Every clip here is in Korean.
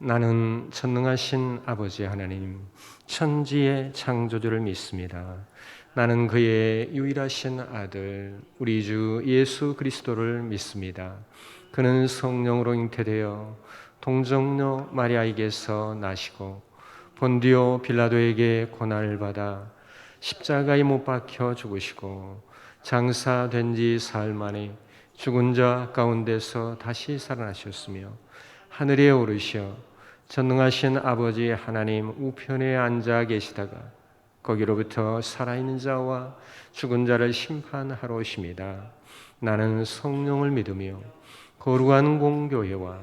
나는 전능하신 아버지 하나님, 천지의 창조주를 믿습니다. 나는 그의 유일하신 아들, 우리 주 예수 그리스도를 믿습니다. 그는 성령으로 잉태되어 동정녀 마리아에게서 나시고 본디오 빌라도에게 고난을 받아 십자가에 못 박혀 죽으시고 장사된 지 사흘 만에 죽은 자 가운데서 다시 살아나셨으며 하늘에 오르시어 전능하신 아버지 하나님 우편에 앉아 계시다가 거기로부터 살아있는 자와 죽은 자를 심판하러 오십니다. 나는 성령을 믿으며 거룩한 공교회와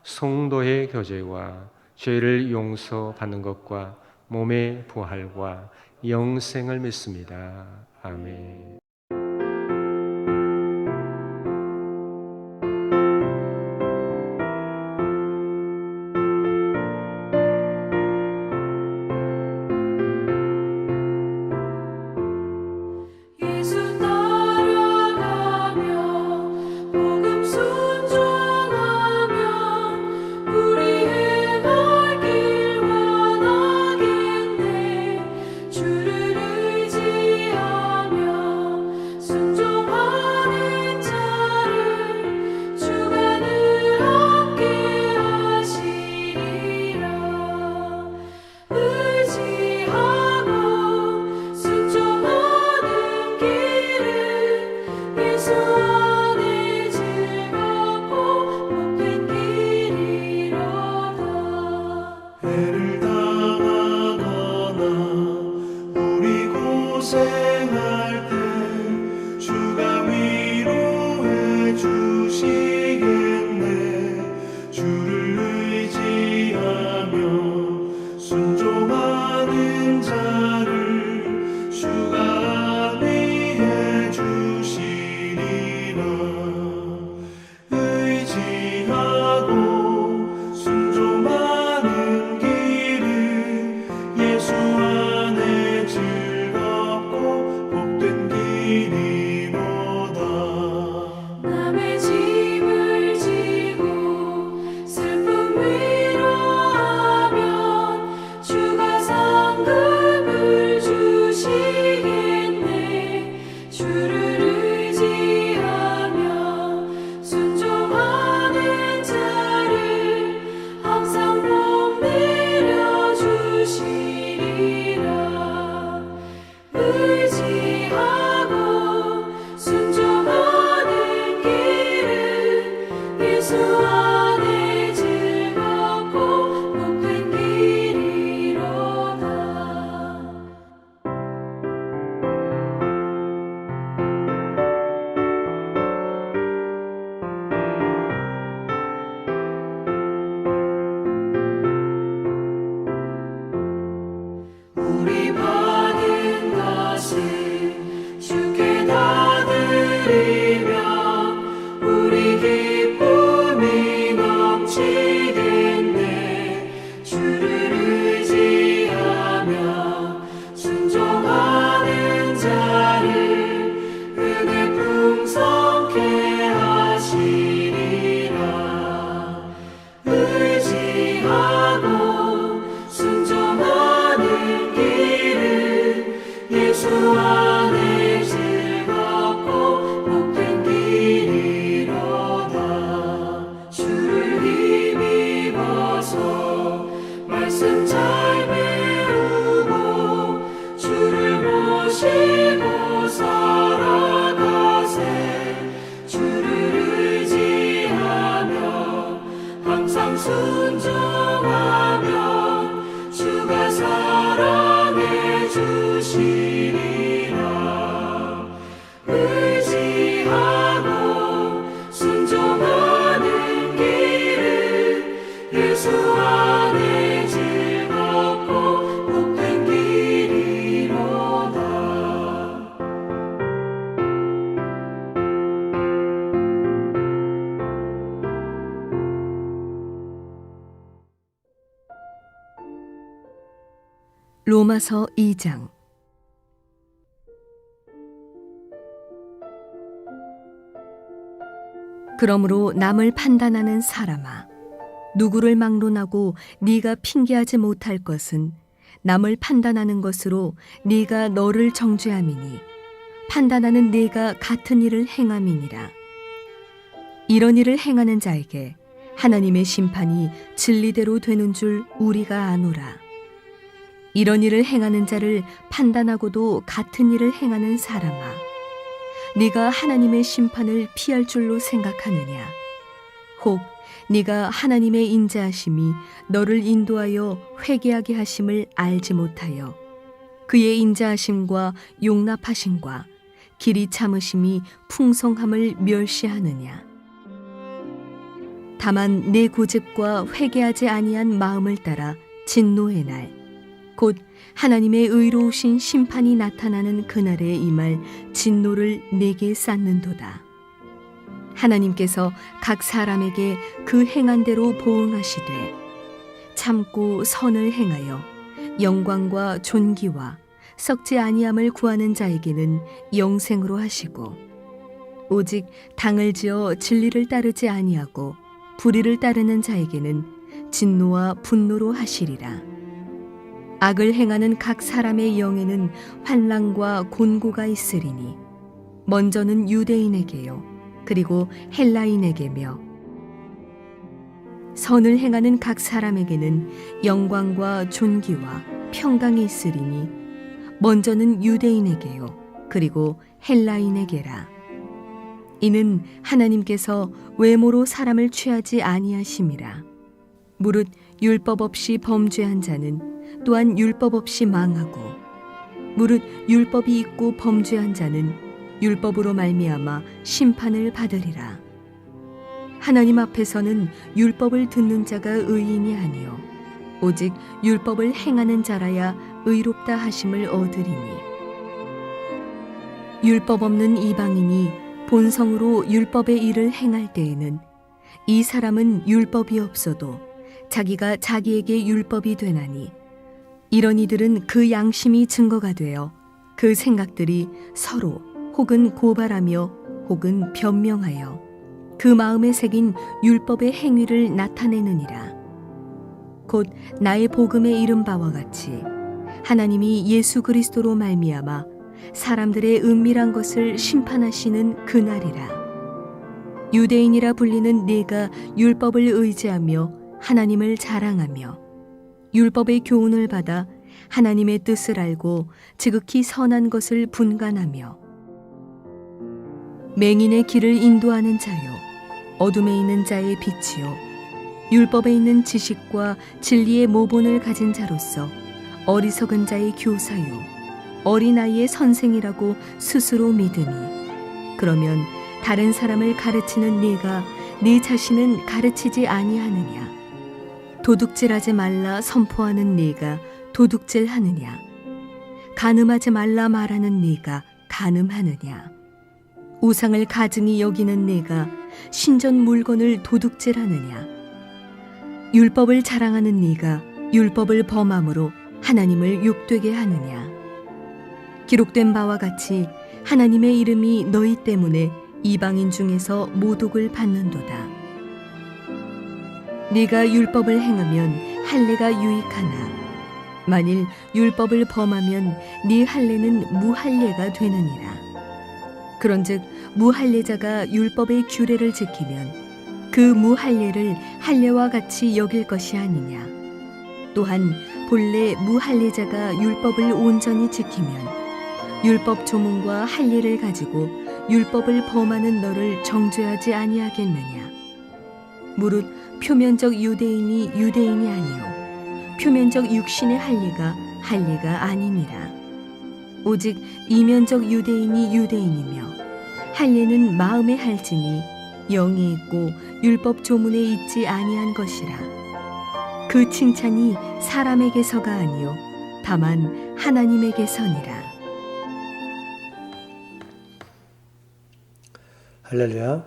성도의 교제와 죄를 용서받는 것과 몸의 부활과 영생을 믿습니다. 아멘. 예수 따라가며 복음 순종하며 우리 행할 길 원하겠네. 주를 의지하며 순종하는 자를 주가 늘 함께 하시리라. 의지하고 순종하는 길은 예수 안에 즐겁고 복된 길이로다. 해를 당하거나 우리 고생할 때 주가 위로해 주시겠네. 주를 의지하며 순종하는 자를 주가 위해 주시리라. 의지하고 순종하는 길은 예수 안에 즐겁고 복된 길이로다. 남의 짐을 지고 슬픔 위로하면 주가 상급을 주시겠네. 주를 의지하며 순종하는 자를 항상 복 내려 주시리라. 의지하고 순종하는 길은 예수 안에 즐겁고 복된 길이로다. 우리 받은 것을 주께 다 드리며 우리 기쁨이 넘치겠네. 주를 의지하며 순종하는 자를 은혜 풍성케 하시리라. 의지하고 순종하는 길은 예수 안에 즐겁고 복된 길이로다. 주를 힘입어서 말씀 잘 배우고 주를 모시고 살아가세. 주를 의지하며 항상 순종하면 주가 사랑해 주시리라. 의지하고 순종하는 길은 예수 안에 즐겁고 복된 길이로다. 로마서 2장. 그러므로 남을 판단하는 사람아, 누구를 막론하고 네가 핑계하지 못할 것은 남을 판단하는 것으로 네가 너를 정죄함이니 판단하는 네가 같은 일을 행함이니라. 이런 일을 행하는 자에게 하나님의 심판이 진리대로 되는 줄 우리가 아노라. 이런 일을 행하는 자를 판단하고도 같은 일을 행하는 사람아, 네가 하나님의 심판을 피할 줄로 생각하느냐? 혹 네가 하나님의 인자하심이 너를 인도하여 회개하게 하심을 알지 못하여 그의 인자하심과 용납하심과 길이 참으심이 풍성함을 멸시하느냐? 다만 내 고집과 회개하지 아니한 마음을 따라 진노의 날, 곧 하나님의 의로우신 심판이 나타나는 그날에 임할 진노를 내게 쌓는도다. 하나님께서 각 사람에게 그 행한 대로 보응하시되 참고 선을 행하여 영광과 존귀와 썩지 아니함을 구하는 자에게는 영생으로 하시고, 오직 당을 지어 진리를 따르지 아니하고 불의를 따르는 자에게는 진노와 분노로 하시리라. 악을 행하는 각 사람의 영에는 환난과 곤고가 있으리니 먼저는 유대인에게요 그리고 헬라인에게며, 선을 행하는 각 사람에게는 영광과 존귀와 평강이 있으리니 먼저는 유대인에게요 그리고 헬라인에게라. 이는 하나님께서 외모로 사람을 취하지 아니하심이라. 무릇 율법 없이 범죄한 자는 또한 율법 없이 망하고, 무릇 율법이 있고 범죄한 자는 율법으로 말미암아 심판을 받으리라. 하나님 앞에서는 율법을 듣는 자가 의인이 아니요 오직 율법을 행하는 자라야 의롭다 하심을 얻으리니, 율법 없는 이방인이 본성으로 율법의 일을 행할 때에는 이 사람은 율법이 없어도 자기가 자기에게 율법이 되나니, 이런 이들은 그 양심이 증거가 되어 그 생각들이 서로 혹은 고발하며 혹은 변명하여 그 마음에 새긴 율법의 행위를 나타내느니라. 곧 나의 복음에 이른 바와 같이 하나님이 예수 그리스도로 말미암아 사람들의 은밀한 것을 심판하시는 그날이라. 유대인이라 불리는 네가 율법을 의지하며 하나님을 자랑하며 율법의 교훈을 받아 하나님의 뜻을 알고 지극히 선한 것을 분간하며, 맹인의 길을 인도하는 자요 어둠에 있는 자의 빛이요 율법에 있는 지식과 진리의 모본을 가진 자로서 어리석은 자의 교사요 어린아이의 선생이라고 스스로 믿으니, 그러면 다른 사람을 가르치는 네가 네 자신은 가르치지 아니하느냐? 도둑질하지 말라 선포하는 네가 도둑질하느냐? 간음하지 말라 말하는 네가 간음하느냐? 우상을 가증히 여기는 네가 신전 물건을 도둑질하느냐? 율법을 자랑하는 네가 율법을 범함으로 하나님을 욕되게 하느냐? 기록된 바와 같이 하나님의 이름이 너희 때문에 이방인 중에서 모독을 받는도다. 네가 율법을 행하면 할례가 유익하나 만일 율법을 범하면 네 할례는 무할례가 되느니라. 그런즉 무할례자가 율법의 규례를 지키면 그 무할례를 할례와 같이 여길 것이 아니냐. 또한 본래 무할례자가 율법을 온전히 지키면 율법 조문과 할례를 가지고 율법을 범하는 너를 정죄하지 아니하겠느냐. 무릇 표면적 유대인이 유대인이 아니요 표면적 육신의 할례가 아니니라. 오직 이면적 유대인이 유대인이며 할례는 마음에 할지니 영에 있고 율법 조문에 있지 아니한 것이라. 그 칭찬이 사람에게서가 아니요 다만 하나님에게서니라. 할렐루야.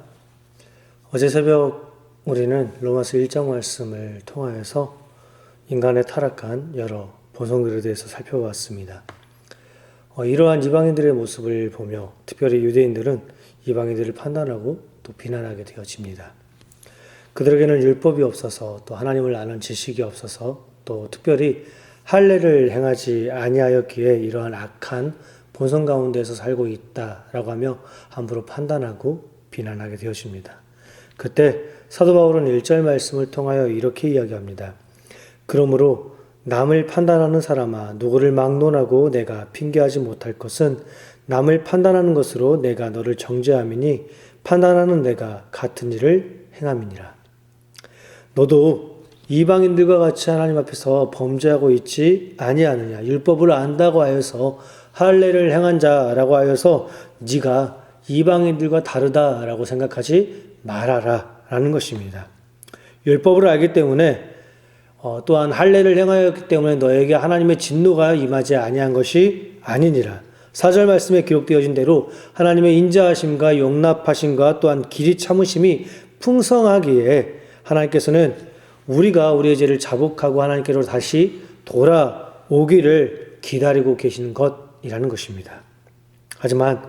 어제 새벽 우리는 로마서 1장 말씀을 통하여서 인간의 타락한 여러 본성들에 대해서 살펴봤습니다. 이러한 이방인들의 모습을 보며 특별히 유대인들은 이방인들을 판단하고 또 비난하게 되어집니다. 그들에게는 율법이 없어서 또 하나님을 아는 지식이 없어서 또 특별히 할례를 행하지 아니하였기에 이러한 악한 본성 가운데서 살고 있다라고 하며 함부로 판단하고 비난하게 되어집니다. 그때 사도 바울은 1절 말씀을 통하여 이렇게 이야기합니다. 그러므로 남을 판단하는 사람아 누구를 막론하고 내가 핑계하지 못할 것은 남을 판단하는 것으로 내가 너를 정죄함이니 판단하는 내가 같은 일을 행함이니라. 너도 이방인들과 같이 하나님 앞에서 범죄하고 있지 아니하느냐. 율법을 안다고 하여서 할례를 행한 자라고 하여서 네가 이방인들과 다르다라고 생각하지 말아라 라는 것입니다. 율법을 알기 때문에 또한 할례를 행하였기 때문에 너에게 하나님의 진노가 임하지 아니한 것이 아니니라. 4절 말씀에 기록되어진 대로 하나님의 인자하심과 용납하심과 또한 길이 참으심이 풍성하기에 하나님께서는 우리가 우리의 죄를 자복하고 하나님께로 다시 돌아오기를 기다리고 계시는 것이라는 것입니다. 하지만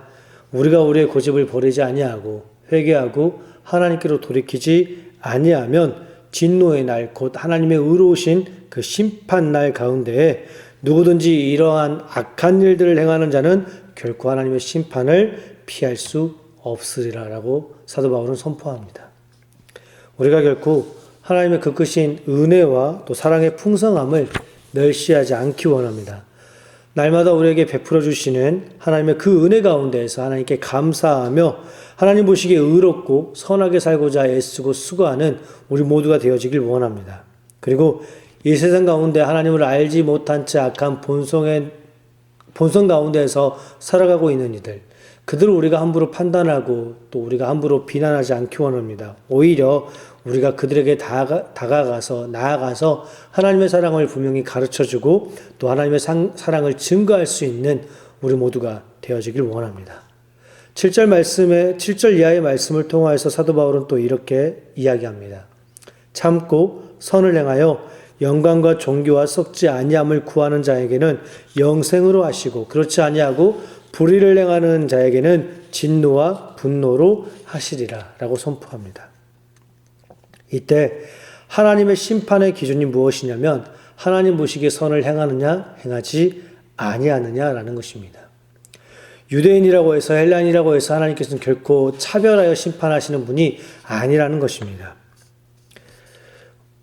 우리가 우리의 고집을 버리지 아니하고 회개하고 하나님께로 돌이키지 아니하면 진노의 날, 곧 하나님의 의로우신 그 심판 날 가운데에 누구든지 이러한 악한 일들을 행하는 자는 결코 하나님의 심판을 피할 수 없으리라라고 사도 바울은 선포합니다. 우리가 결코 하나님의 그 크신 은혜와 또 사랑의 풍성함을 멸시하지 않기 원합니다. 날마다 우리에게 베풀어 주시는 하나님의 그 은혜 가운데에서 하나님께 감사하며 하나님 보시기에 의롭고 선하게 살고자 애쓰고 수고하는 우리 모두가 되어지길 원합니다. 그리고 이 세상 가운데 하나님을 알지 못한 채 악한 본성 가운데에서 살아가고 있는 이들, 그들을 우리가 함부로 판단하고 또 우리가 함부로 비난하지 않기 원합니다. 오히려 우리가 그들에게 나아가서 하나님의 사랑을 분명히 가르쳐주고 또 하나님의 사랑을 증거할 수 있는 우리 모두가 되어지길 원합니다. 7절 이하의 말씀을 통하여서 사도 바울은 또 이렇게 이야기합니다. 참고 선을 행하여 영광과 존귀와 썩지 아니함을 구하는 자에게는 영생으로 하시고 그렇지 아니하고 불의를 행하는 자에게는 진노와 분노로 하시리라 라고 선포합니다. 이때 하나님의 심판의 기준이 무엇이냐면 하나님 보시기에 선을 행하느냐 행하지 아니하느냐라는 것입니다. 유대인이라고 해서 헬라인이라고 해서 하나님께서는 결코 차별하여 심판하시는 분이 아니라는 것입니다.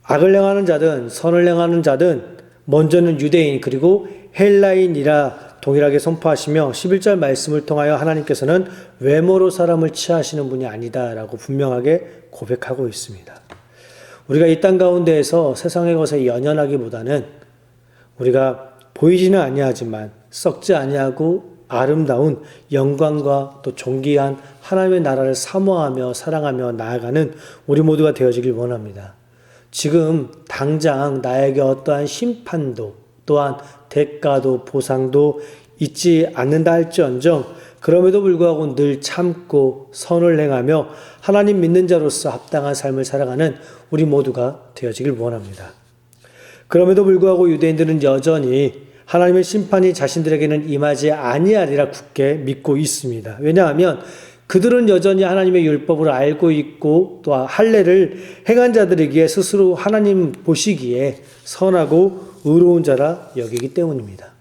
악을 행하는 자든 선을 행하는 자든 먼저는 유대인 그리고 헬라인이라 동일하게 선포하시며 11절 말씀을 통하여 하나님께서는 외모로 사람을 취하시는 분이 아니다라고 분명하게 고백하고 있습니다. 우리가 이 땅 가운데에서 세상의 것에 연연하기보다는 우리가 보이지는 아니하지만 썩지 아니하고 아름다운 영광과 또 존귀한 하나님의 나라를 사모하며 사랑하며 나아가는 우리 모두가 되어지길 원합니다. 지금 당장 나에게 어떠한 심판도 또한 대가도 보상도 있지 않는다 할지언정 그럼에도 불구하고 늘 참고 선을 행하며 하나님 믿는 자로서 합당한 삶을 살아가는 우리 모두가 되어지길 원합니다. 그럼에도 불구하고 유대인들은 여전히 하나님의 심판이 자신들에게는 임하지 아니하리라 굳게 믿고 있습니다. 왜냐하면 그들은 여전히 하나님의 율법을 알고 있고 또 할례를 행한 자들이기에 스스로 하나님 보시기에 선하고 의로운 자라 여기기 때문입니다.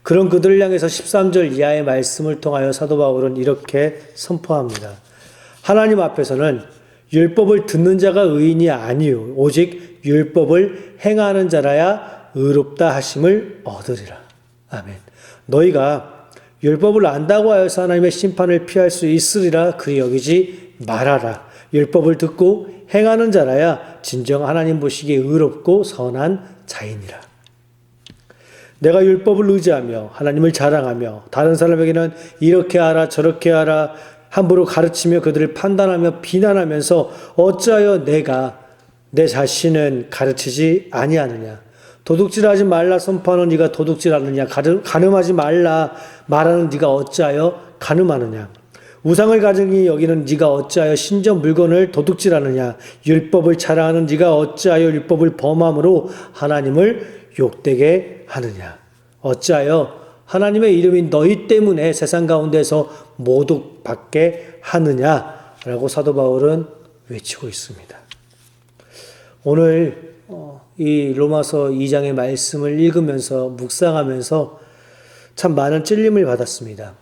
그런 그들을 향해서 13절 이하의 말씀을 통하여 사도 바울은 이렇게 선포합니다. 하나님 앞에서는 율법을 듣는 자가 의인이 아니요 오직 율법을 행하는 자라야 의롭다 하심을 얻으리라. 아멘. 너희가 율법을 안다고 하여서 하나님의 심판을 피할 수 있으리라 그리 여기지 말아라. 율법을 듣고 행하는 자라야 진정 하나님 보시기에 의롭고 선한 자이니라. 내가 율법을 의지하며 하나님을 자랑하며 다른 사람에게는 이렇게 하라 저렇게 하라 함부로 가르치며 그들을 판단하며 비난하면서 어찌하여 내가 내 자신은 가르치지 아니하느냐. 도둑질하지 말라 선포하는 네가 도둑질하느냐. 간음하지 말라 말하는 네가 어찌하여 간음하느냐. 우상을 가증히 여기는 네가 어찌하여 신전 물건을 도둑질하느냐. 율법을 자랑하는 네가 어찌하여 율법을 범함으로 하나님을 욕되게 하느냐. 어찌하여 하나님의 이름이 너희 때문에 세상 가운데서 모독받게 하느냐라고 사도 바울은 외치고 있습니다. 오늘 이 로마서 2장의 말씀을 읽으면서 묵상하면서 참 많은 찔림을 받았습니다.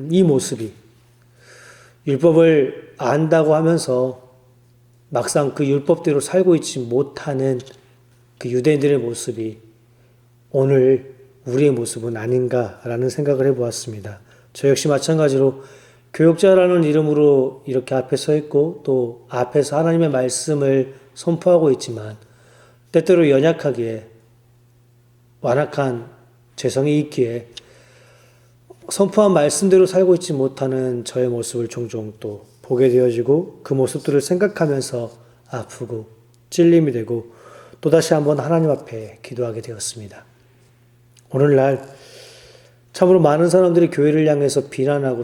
이 모습이 율법을 안다고 하면서 막상 그 율법대로 살고 있지 못하는 그 유대인들의 모습이 오늘 우리의 모습은 아닌가라는 생각을 해보았습니다. 저 역시 마찬가지로 교역자라는 이름으로 이렇게 앞에 서 있고 또 앞에서 하나님의 말씀을 선포하고 있지만 때때로 연약하기에 완악한 재성이 있기에 선포한 말씀대로 살고 있지 못하는 저의 모습을 종종 또 보게 되어지고 그 모습들을 생각하면서 아프고 찔림이 되고 또다시 한번 하나님 앞에 기도하게 되었습니다. 오늘날 참으로 많은 사람들이 교회를 향해서 비난하고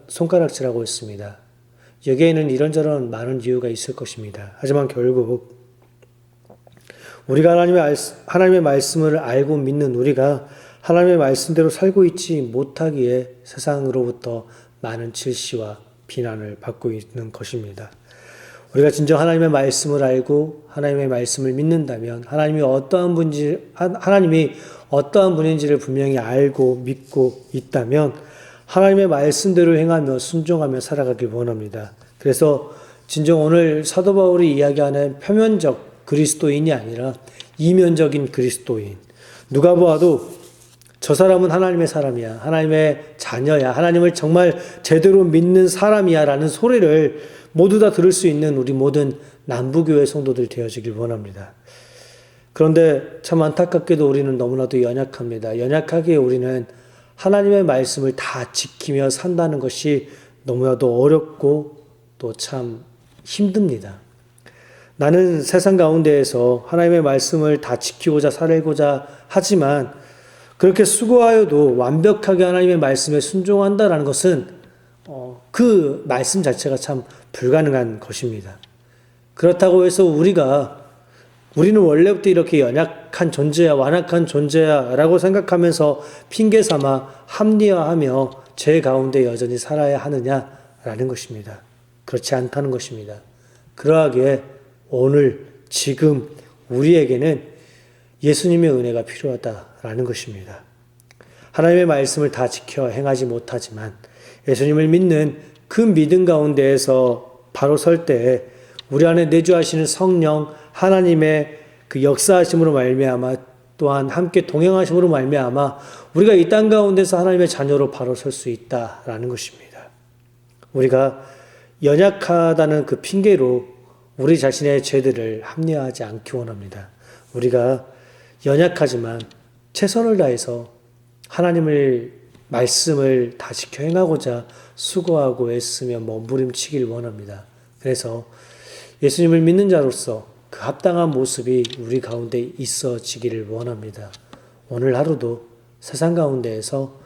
손가락질하고 있습니다. 여기에는 이런저런 많은 이유가 있을 것입니다. 하지만 결국 우리가 하나님의 말씀을 알고 믿는 우리가 하나님의 말씀대로 살고 있지 못하기에 세상으로부터 많은 질시와 비난을 받고 있는 것입니다. 우리가 진정 하나님의 말씀을 알고 하나님의 말씀을 믿는다면 하나님이 어떠한 분인지를 분명히 알고 믿고 있다면 하나님의 말씀대로 행하며 순종하며 살아가길 원합니다. 그래서 진정 오늘 사도 바울이 이야기하는 표면적 그리스도인이 아니라 이면적인 그리스도인, 누가 보아도 저 사람은 하나님의 사람이야, 하나님의 자녀야, 하나님을 정말 제대로 믿는 사람이야 라는 소리를 모두 다 들을 수 있는 우리 모든 남부교회 성도들 되어지길 원합니다. 그런데 참 안타깝게도 우리는 너무나도 연약합니다. 연약하기에 우리는 하나님의 말씀을 다 지키며 산다는 것이 너무나도 어렵고 또 참 힘듭니다. 나는 세상 가운데에서 하나님의 말씀을 다 지키고자 살고자 하지만 그렇게 수고하여도 완벽하게 하나님의 말씀에 순종한다라는 것은 그 말씀 자체가 참 불가능한 것입니다. 그렇다고 해서 우리는 원래부터 이렇게 연약한 존재야, 완악한 존재야 라고 생각하면서 핑계 삼아 합리화하며 죄 가운데 여전히 살아야 하느냐라는 것입니다. 그렇지 않다는 것입니다. 그러하기에 오늘 지금 우리에게는 예수님의 은혜가 필요하다라는 것입니다. 하나님의 말씀을 다 지켜 행하지 못하지만 예수님을 믿는 그 믿음 가운데에서 바로 설 때에 우리 안에 내주하시는 성령 하나님의 그 역사하심으로 말미암아 또한 함께 동행하심으로 말미암아 우리가 이 땅 가운데서 하나님의 자녀로 바로 설 수 있다라는 것입니다. 우리가 연약하다는 그 핑계로 우리 자신의 죄들을 합리화하지 않기 원합니다. 우리가 연약하지만 최선을 다해서 하나님의 말씀을 다 지켜 행하고자 수고하고 애쓰며 몸부림치길 원합니다. 그래서 예수님을 믿는 자로서 그 합당한 모습이 우리 가운데 있어지기를 원합니다. 오늘 하루도 세상 가운데에서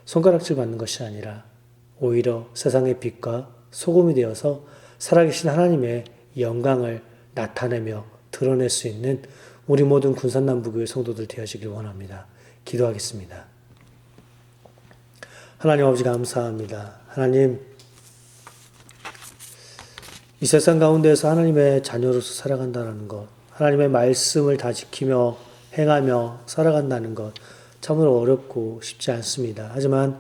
손가락질 받는 것이 아니라 오히려 세상의 빛과 소금이 되어서 살아계신 하나님의 영광을 나타내며 드러낼 수 있는 우리 모든 군산남부교회 성도들 되어지길 원합니다. 기도하겠습니다. 하나님 아버지 감사합니다. 하나님, 이 세상 가운데에서 하나님의 자녀로서 살아간다는 것, 하나님의 말씀을 다 지키며 행하며 살아간다는 것 참으로 어렵고 쉽지 않습니다. 하지만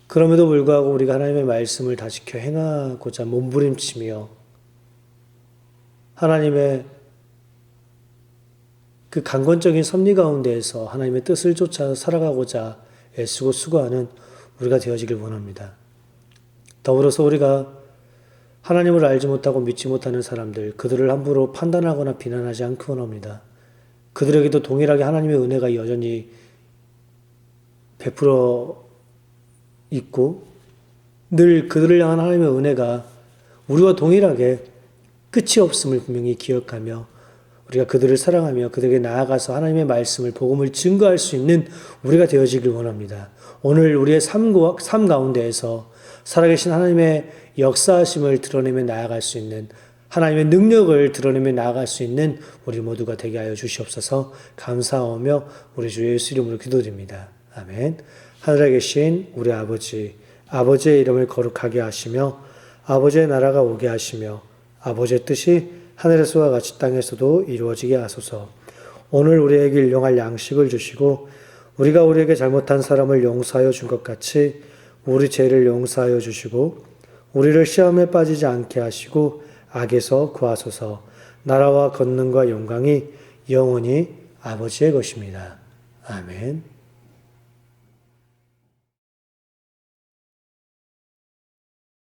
그럼에도 불구하고 우리가 하나님의 말씀을 다 지켜 행하고자 몸부림치며 하나님의 그 강권적인 섭리 가운데에서 하나님의 뜻을 쫓아 살아가고자 애쓰고 수고하는 우리가 되어지길 원합니다. 더불어서 우리가 하나님을 알지 못하고 믿지 못하는 사람들, 그들을 함부로 판단하거나 비난하지 않기 원합니다. 그들에게도 동일하게 하나님의 은혜가 여전히 베풀어 있고 늘 그들을 향한 하나님의 은혜가 우리와 동일하게 끝이 없음을 분명히 기억하며 우리가 그들을 사랑하며 그들에게 나아가서 하나님의 말씀을 복음을 증거할 수 있는 우리가 되어지길 원합니다. 오늘 우리의 삶 가운데에서 살아계신 하나님의 역사하심을 드러내며 나아갈 수 있는 하나님의 능력을 드러내며 나아갈 수 있는 우리 모두가 되게 하여 주시옵소서. 감사하며 우리 주 예수 이름으로 기도드립니다. 아멘. 하늘에 계신 우리 아버지, 아버지의 이름을 거룩하게 하시며 아버지의 나라가 오게 하시며 아버지의 뜻이 하늘에서와 같이 땅에서도 이루어지게 하소서. 오늘 우리에게 일용할 양식을 주시고 우리가 우리에게 잘못한 사람을 용서하여 준 것 같이 우리 죄를 용서하여 주시고 우리를 시험에 빠지지 않게 하시고 악에서 구하소서. 나라와 권능과 영광이 영원히 아버지의 것입니다. 아멘.